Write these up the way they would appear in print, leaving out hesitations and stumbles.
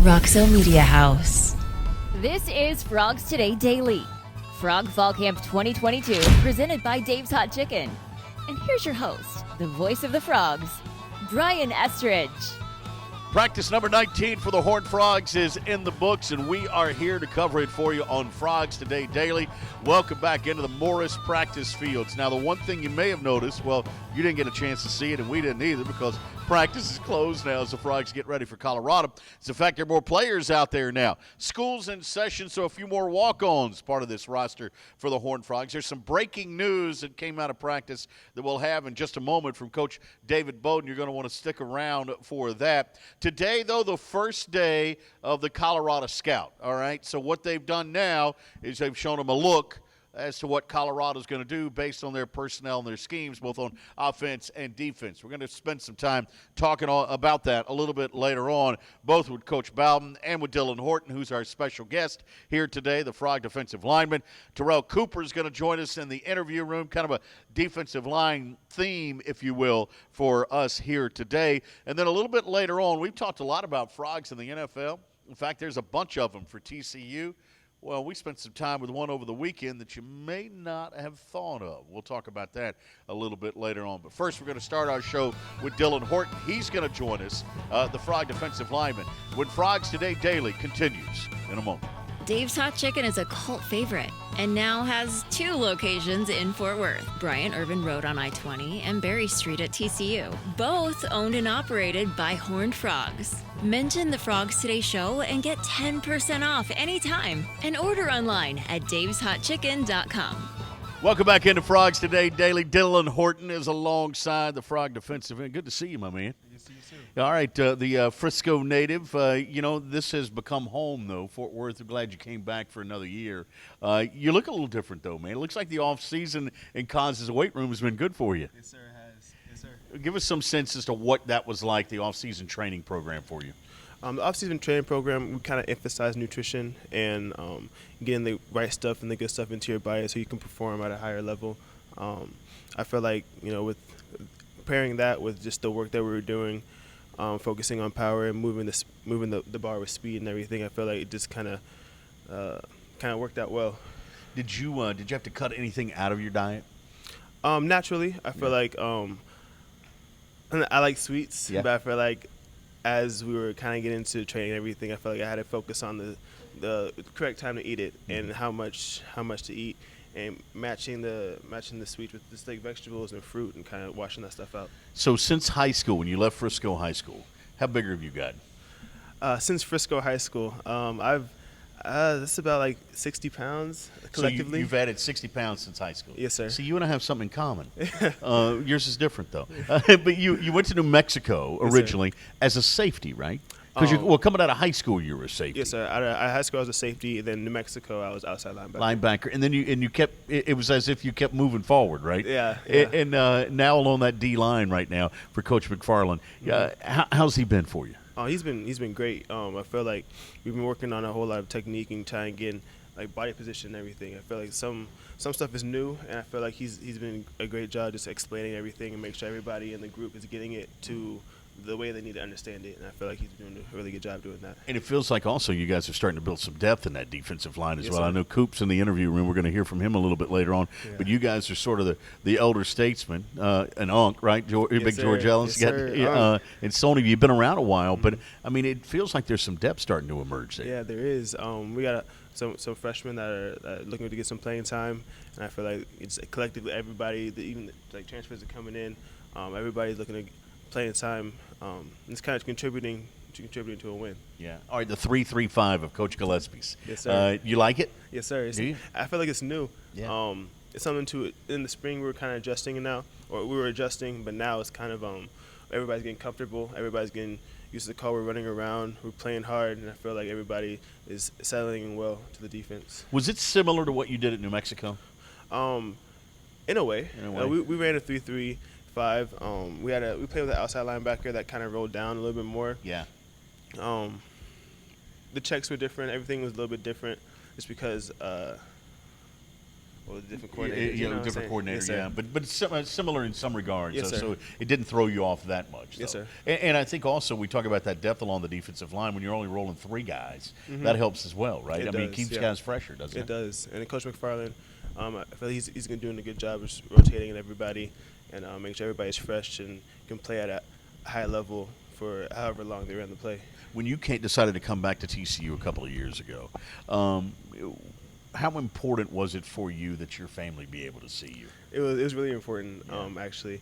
Roxo Media House. This is Frogs Today Daily. Frog Fall Camp 2022, presented by Dave's Hot Chicken. And here's your host, the voice of the Frogs, Brian Estridge. Practice number 19 for the Horned Frogs is in the books, and we are here to cover it for you on Frogs Today Daily. Welcome back into the Morris practice fields. Now, the one thing you may have noticed, well, you didn't get a chance to see it, and we didn't either because practice is closed now as the Frogs get ready for Colorado. It's the fact there are more players out there now. School's in session, so a few more walk-ons part of this roster for the Horned Frogs. There's some breaking news that came out of practice that we'll have in just a moment from Coach David Beaudin. You're going to want to stick around for that. Today, though, the first day of the Colorado Scout, all right? So what they've done now is they've shown them a look as to what Colorado's going to do based on their personnel and their schemes, both on offense and defense. We're going to spend some time talking about that a little bit later on, both with Coach Beaudin and with Dylan Horton, who's our special guest here today, the Frog defensive lineman. Terrell Cooper is going to join us in the interview room, kind of a defensive line theme, if you will, for us here today. And then a little bit later on, we've talked a lot about Frogs in the NFL. In fact, there's a bunch of them for TCU. Well, we spent some time with one over the weekend that you may not have thought of. We'll talk about that a little bit later on. But first, we're going to start our show with Dylan Horton. He's going to join us, the Frog defensive lineman, when Frogs Today Daily continues in a moment. Dave's Hot Chicken is a cult favorite and now has 2 locations in Fort Worth, Bryant Irvin Road on I-20 and Berry Street at TCU, both owned and operated by Horned Frogs. Mention the Frogs Today show and get 10% off anytime and order online at daveshotchicken.com. Welcome back into Frogs Today Daily. Dylan Horton is alongside the Frog defensive end. Good to see you, my man. Good to see you, too. All right, the Frisco native, this has become home, though, Fort Worth. I'm glad you came back for another year. You look a little different, though, man. It looks like the off-season in Coz's weight room has been good for you. Yes, sir, it has. Yes, sir. Give us some sense as to what that was like, the off-season training program for you. The off-season training program, we kind of emphasize nutrition and getting the right stuff and the good stuff into your body so you can perform at a higher level. I feel like, with pairing that with just the work that we were doing, focusing on power and moving the bar with speed and everything, I feel like it just kind of worked out well. Did you have to cut anything out of your diet? Naturally, I feel like I like sweets, but I feel like as we were kind of getting into training and everything, I felt like I had to focus on the correct time to eat it and how much to eat, and matching the sweets with just like vegetables and fruit and kind of washing that stuff out. So since high school, when you left Frisco High School, how big have you got? Since Frisco High School, that's about like 60 pounds collectively. So you've added 60 pounds since high school. Yes, sir. So you and I have something in common. Yours is different, though. But you went to New Mexico originally as a safety, right? Because coming out of high school, you were a safety. Yes, sir. Out of high school, I was a safety. Then New Mexico, I was outside linebacker. And then you kept. It was as if you kept moving forward, right? Yeah. And now along that D line right now for Coach McFarland. How's he been for you? Oh, he's been great. I feel like we've been working on a whole lot of technique and trying to get like body position and everything. I feel like some stuff is new, and I feel like he's been a great job just explaining everything and make sure everybody in the group is getting it to the way they need to understand it, and I feel like he's doing a really good job doing that. And it feels like also you guys are starting to build some depth in that defensive line as well. Sir. I know Coop's in the interview room. We're going to hear from him a little bit later on. Yeah. But you guys are sort of the elder statesman, an Unc, right? Big sir. George Ellis. Yes, sir. And Sony, you've been around a while, but, I mean, it feels like there's some depth starting to emerge there. Yeah, there is. We got some freshmen that are looking to get some playing time, and I feel like it's collectively everybody, even like transfers are coming in, everybody's looking to playing time. It's kind of contributing to a win. Yeah. All right, the 3-3-5 of Coach Gillespie's. Yes, sir. You like it? Yes, sir. Do you? I feel like it's new. Yeah. It's something to it. In the spring, we were kind of adjusting it now, or we were adjusting, but now it's kind of everybody's getting comfortable. Everybody's getting used to the call. We're running around. We're playing hard, and I feel like everybody is settling in well to the defense. Was it similar to what you did at New Mexico? In a way. We ran a 3-3-5. We played with an outside linebacker that kind of rolled down a little bit more. Yeah. The checks were different. Everything was a little bit different, just because Well, different coordinator. You know what I'm different saying? coordinator, Yes, sir. yeah. But it's similar in some regards. Yes, sir. So it didn't throw you off that much. Yes, though. sir. And I think also we talk about that depth along the defensive line when you're only rolling 3 guys. That helps as well, right? It I mean, it does, keeps yeah. guys fresher, doesn't it? It does. And then Coach McFarland, I feel like he's been doing a good job of just rotating everybody and making sure everybody's fresh and can play at a high level for however long they're in the play. When you decided to come back to TCU a couple of years ago, how important was it for you that your family be able to see you? It was really important, actually.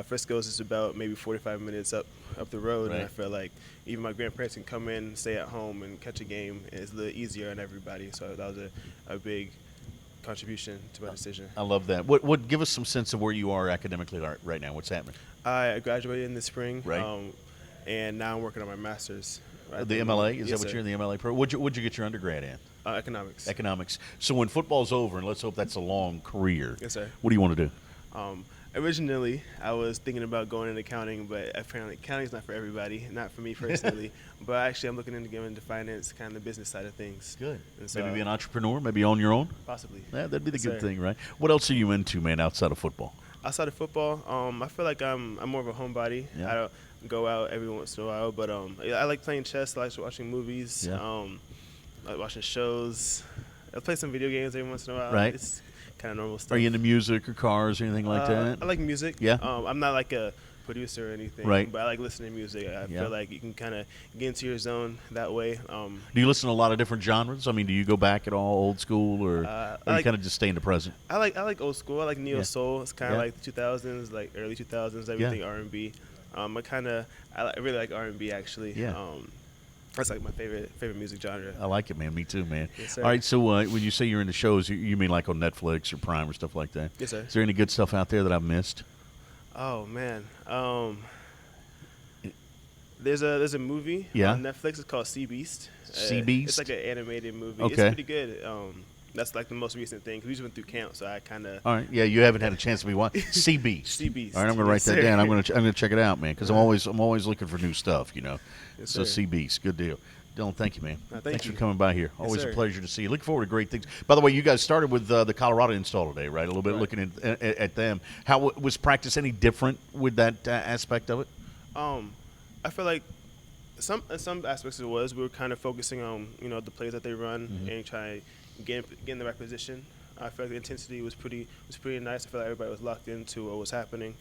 Frisco's is about maybe 45 minutes up the road, Right. and I feel like even my grandparents can come in, stay at home, and catch a game. It's a little easier on everybody, so that was a big contribution to my decision. I love that. What give us some sense of where you are academically right now? What's happening? I graduated in the spring, Right. And now I'm working on my master's. The MLA? Is Yes, that what sir. you're in the MLA program? What'd you get your undergrad in? Economics. Economics. So when football's over, and let's hope that's a long career, Yes, sir. what do you want to do? Originally, I was thinking about going into accounting, but apparently accounting's not for everybody, not for me personally. But actually, I'm looking into going into finance, kind of the business side of things. Good. And so, Maybe be an entrepreneur, maybe own your own? possibly. Yeah, that'd be the Yes, good sir. thing, right? What else are you into, man, outside of football? Outside of football, I feel like I'm more of a homebody. Yeah. I don't go out every once in a while, but I like playing chess. I like watching movies. Yeah. I like watching shows. I play some video games every once in a while. Right. It's kind of normal stuff. Are you into music or cars or anything like that? I like music. Yeah? I'm not like a producer or anything. Right. But I like listening to music. I Yeah. feel like you can kind of get into your zone that way. Do you listen to a lot of different genres? I mean, do you go back at all, old school, or you like- kind of just stay in the present? I like old school. I like neo Yeah. soul. It's kind of Yeah. like the 2000s, like early 2000s, everything R&B. I really like R&B actually. Yeah. That's like my favorite music genre. I like it, man. Me too, man. Yes, sir. All right, so when you say you're into shows, you mean like on Netflix or Prime or stuff like that? Yes, sir. Is there any good stuff out there that I've missed? Oh man. There's a movie Yeah. on Netflix. It's called Sea Beast. Sea Beast? It's like an animated movie. Okay. It's pretty good. That's like the most recent thing. 'Cause we just went through camp, so I kind of. All right, yeah, you haven't had a chance to be watching. Sea Beast. Sea Beast. All right, I'm going to write Yes, that sir. down. I'm going to check it out, man, because I'm always looking for new stuff, you know. Yes, So sir. Sea Beast, good deal. Dylan, thank you, man. Thank Thanks you. for coming by here. Always a sir. pleasure to see you. Looking forward to great things. By the way, you guys started with the Colorado install today, right? A little bit Right. looking at them. How was practice any different with that aspect of it? I feel like some aspects it was. We were kind of focusing on the plays that they run and trying to get in the right position. I feel like the intensity was pretty nice. I feel like everybody was locked into what was happening,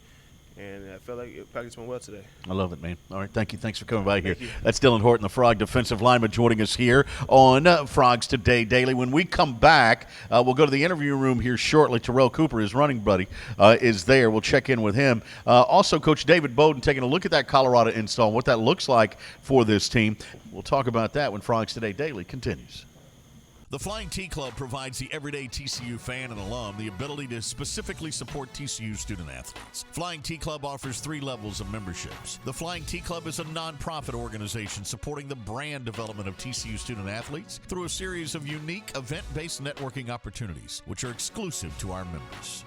and I feel like practice went well today. I love it, man. All right, thank you. Thanks for coming by here. Thank you. That's Dylan Horton, the Frog defensive lineman, joining us here on Frogs Today Daily. When we come back, we'll go to the interview room here shortly. Terrell Cooper, his running buddy, is there. We'll check in with him. Also, Coach David Beaudin taking a look at that Colorado install and what that looks like for this team. We'll talk about that when Frogs Today Daily continues. The Flying T Club provides the everyday TCU fan and alum the ability to specifically support TCU student athletes. Flying T Club offers 3 levels of memberships. The Flying T Club is a nonprofit organization supporting the brand development of TCU student athletes through a series of unique event-based networking opportunities, which are exclusive to our members.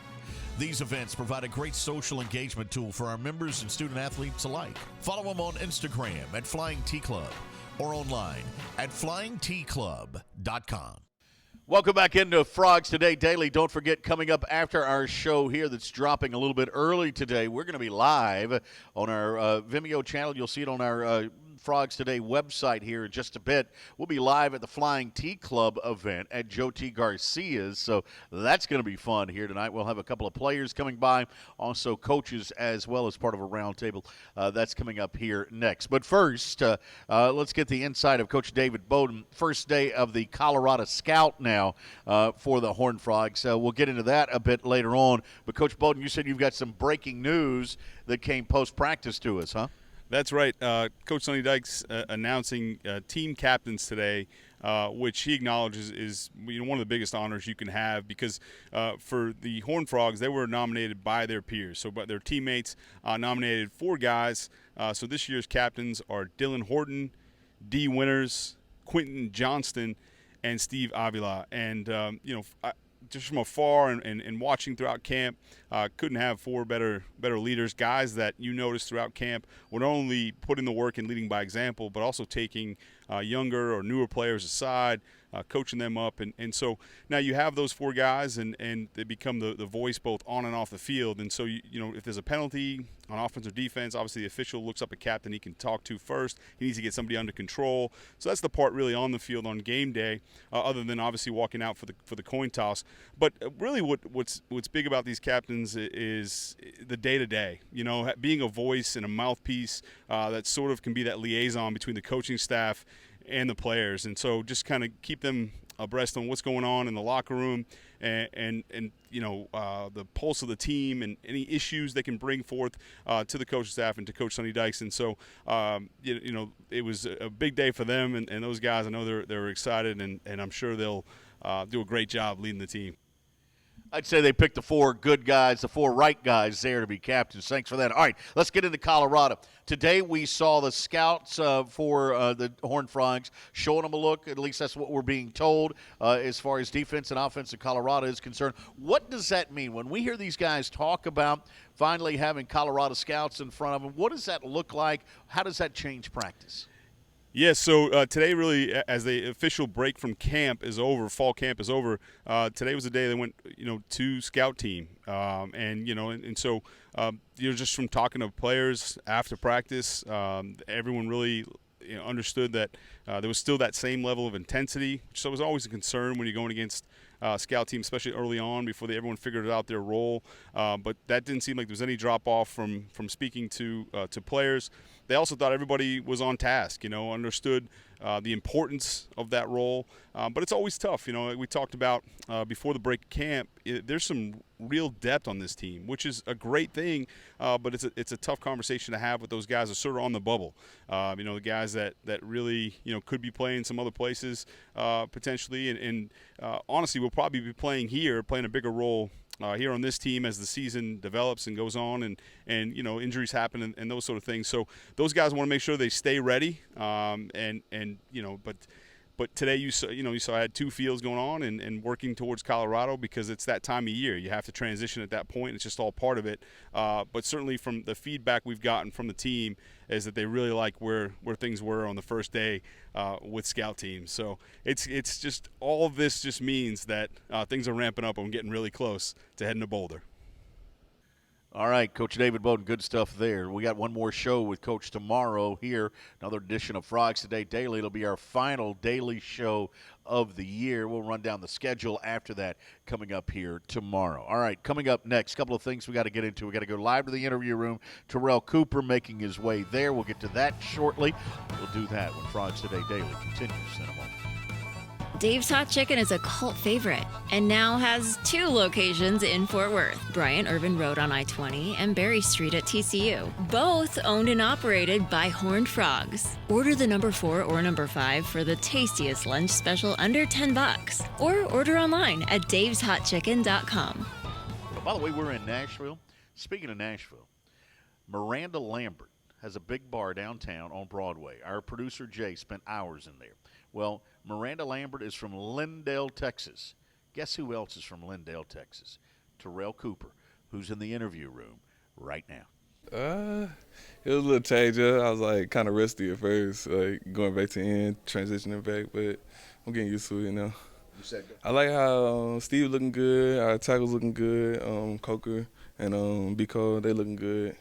These events provide a great social engagement tool for our members and student athletes alike. Follow them on Instagram at Flying T Club or online at flyingtclub.com. Welcome back into Frogs Today Daily. Don't forget, coming up after our show here that's dropping a little bit early today, we're going to be live on our Vimeo channel. You'll see it on our Frogs Today website here in just a bit. We'll be live at the Flying T Club event at Joe T. Garcia's, so that's going to be fun here tonight. We'll have a couple of players coming by, also coaches as well as part of a roundtable. That's coming up here next. But first, let's get the insight of Coach David Beaudin. First day of the Colorado Scout now for the Horned Frogs. We'll get into that a bit later on. But Coach Beaudin, you said you've got some breaking news that came post-practice to us, huh? That's right. Coach Dykes announcing team captains today, which he acknowledges is one of the biggest honors you can have because for the Horned Frogs, they were nominated by their peers. So but their teammates nominated 4 guys. So this year's captains are Dylan Horton, D. Winters, Quentin, Johnston, and Steve Avila. And, just from afar and watching throughout camp, couldn't have 4 better leaders, guys that you noticed throughout camp were not only putting the work and leading by example, but also taking younger or newer players aside, coaching them up. And so now you have those 4 guys, and they become the voice both on and off the field. And so, you know, if there's a penalty on offense or defense, obviously the official looks up a captain he can talk to first. He needs to get somebody under control. So that's the part really on the field on game day, other than obviously walking out for the coin toss. But really what's big about these captains is the day-to-day, you know, being a voice and a mouthpiece that sort of can be that liaison between the coaching staff and the players. And so just kind of keep them abreast on what's going on in the locker room and you know, the pulse of the team and any issues they can bring forth to the coaching staff and to Coach Sonny Dykes. And so, you know, it was a big day for them and those guys. I know they're excited, and I'm sure they'll do a great job leading the team. I'd say they picked the 4 good guys, the 4 right guys there to be captains. Thanks for that. All right, let's get into Colorado. Today we saw the scouts for the Horned Frogs showing them a look. At least that's what we're being told as far as defense and offense in Colorado is concerned. What does that mean? When we hear these guys talk about finally having Colorado scouts in front of them, what does that look like? How does that change practice? Yeah, so today really, as the official break from camp is over, fall camp is over, today was the day they went, you know, to scout team. And, you know, and so, you know, just from talking to players after practice, everyone really, you know, understood that there was still that same level of intensity, which was always a concern when you're going against scout team, especially early on before everyone figured out their role. But that didn't seem like there was any drop-off from speaking to players. They also thought everybody was on task, you know, understood the importance of that role. But it's always tough. You know, like we talked about before the break of camp, there's some real depth on this team, which is a great thing, but it's a tough conversation to have with those guys that are sort of on the bubble. You know, the guys that really, you know, could be playing some other places potentially. And honestly, we'll probably be playing a bigger role here on this team as the season develops and goes on, and you know, injuries happen and those sort of things. So those guys want to make sure they stay ready. And you know, but today you saw I had 2 fields going on and working towards Colorado because it's that time of year. You have to transition at that point. It's just all part of it. But certainly from the feedback we've gotten from the team is that they really like where things were on the first day with scout teams. So it's just all of this just means that things are ramping up and we're getting really close to heading to Boulder. All right, Coach David Beaudin, good stuff there. We got one more show with Coach tomorrow here, another edition of Frogs Today Daily. It'll be our final daily show of the year. We'll run down the schedule after that coming up here tomorrow. All right, coming up next, a couple of things we got to get into. We got to go live to the interview room. Terrell Cooper making his way there. We'll get to that shortly. We'll do that when Frogs Today Daily continues in a moment. Dave's Hot Chicken is a cult favorite and now has 2 locations in Fort Worth, Bryant Irvin Road on I-20 and Berry Street at TCU. Both owned and operated by Horned Frogs. Order the number 4 or number 5 for the tastiest lunch special under $10. Or order online at daveshotchicken.com. By the way, we're in Nashville. Speaking of Nashville, Miranda Lambert has a big bar downtown on Broadway. Our producer, Jay, spent hours in there. Well, Miranda Lambert is from Lindale, Texas. Guess who else is from Lindale, Texas? Terrell Cooper, who's in the interview room right now. It was a little change up. I was like kind of rusty at first, like going back to end, transitioning back, but I'm getting used to it, you know. You said I like how Steve looking good, our tackles looking good, Coker and B-Cole, they looking good.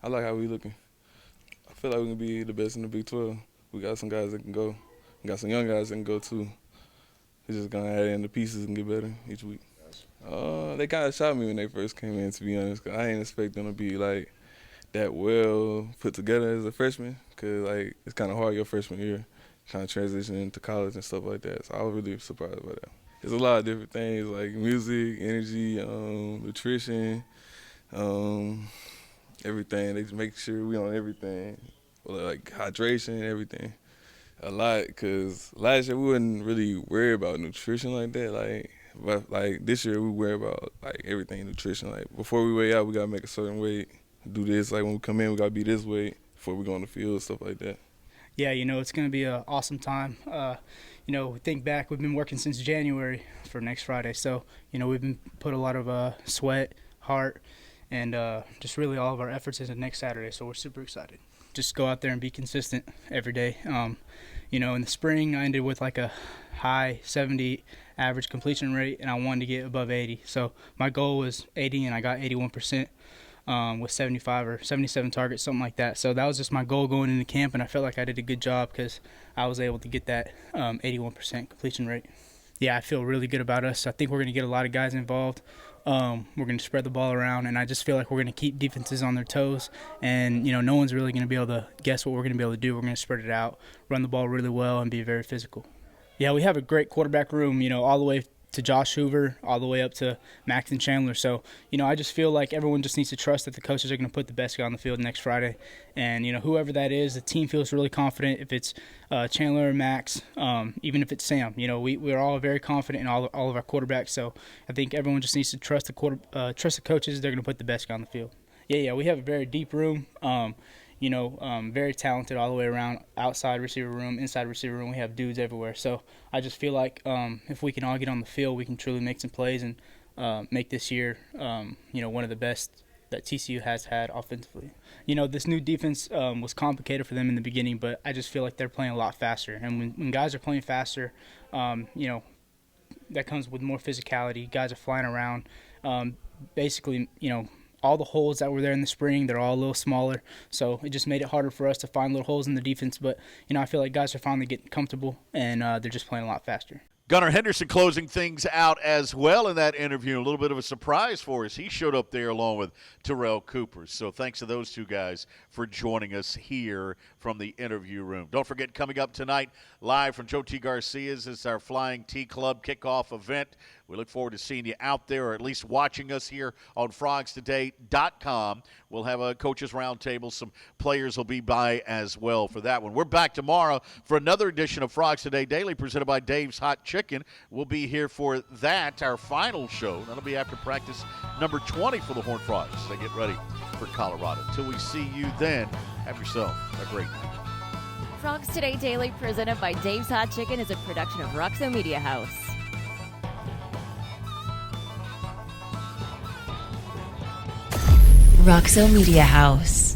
I like how we looking. I feel like we can be the best in the Big 12. We got some guys that can go. We got some young guys that can go too. We're just gonna add in the pieces and get better each week. They kind of shocked me when they first came in, to be honest, 'cause I ain't expect them to be like that well put together as a freshman, 'cause like it's kind of hard your freshman year, kind of transitioning into college and stuff like that. So I was really surprised by that. There's a lot of different things like music, energy, nutrition, everything. They just make sure we on everything, like hydration, everything. A lot, because last year we wouldn't really worry about nutrition like that. But this year we worry about like everything nutrition. Like before we weigh out, we gotta make a certain weight. Do this, like when we come in, we gotta be this weight before we go on the field, stuff like that. Yeah, it's going to be an awesome time. Think back, we've been working since January for next Friday. So, we've been put a lot of sweat, heart, and just really all of our efforts into next Saturday. So we're super excited. Just go out there and be consistent every day. in the spring I ended with like a high 70 average completion rate, and I wanted to get above 80. So my goal was 80, and I got 81%. With 75 or 77 targets, something like that. So that was just my goal going into camp, and I felt like I did a good job because I was able to get that 81% completion rate. Yeah, I feel really good about us. I think we're going to get a lot of guys involved. We're going to spread the ball around, and I just feel like we're going to keep defenses on their toes. And, no one's really going to be able to guess what we're going to be able to do. We're going to spread it out, run the ball really well, and be very physical. Yeah, we have a great quarterback room, all the way to Josh Hoover, all the way up to Maxton Chandler. So, I just feel like everyone just needs to trust that the coaches are going to put the best guy on the field next Friday. And, whoever that is, the team feels really confident. If it's Chandler or Max, even if it's Sam, we're all very confident in all of our quarterbacks. So I think everyone just needs to trust the coaches. They're going to put the best guy on the field. Yeah, we have a very deep room. Very talented all the way around, outside receiver room, inside receiver room. We have dudes everywhere. So I just feel like if we can all get on the field, we can truly make some plays and make this year, one of the best that TCU has had offensively. This new defense was complicated for them in the beginning, but I just feel like they're playing a lot faster. And when guys are playing faster, that comes with more physicality. Guys are flying around. Basically, all the holes that were there in the spring, they're all a little smaller. So it just made it harder for us to find little holes in the defense. But, I feel like guys are finally getting comfortable, and they're just playing a lot faster. Gunnar Henderson closing things out as well in that interview. A little bit of a surprise for us. He showed up there along with Terrell Cooper. So thanks to those two guys for joining us here from the interview room. Don't forget, coming up tonight, live from Joe T. Garcia's, is our Flying T Club kickoff event. We look forward to seeing you out there, or at least watching us here on frogstoday.com. We'll have a coaches roundtable. Some players will be by as well for that one. We're back tomorrow for another edition of Frogs Today Daily, presented by Dave's Hot Chicken. We'll be here for that, our final show. That'll be after practice number 20 for the Horned Frogs as they get ready for Colorado. Until we see you then, have yourself a great night. Frogs Today Daily, presented by Dave's Hot Chicken, is a production of Roxo Media House. Roxo Media House.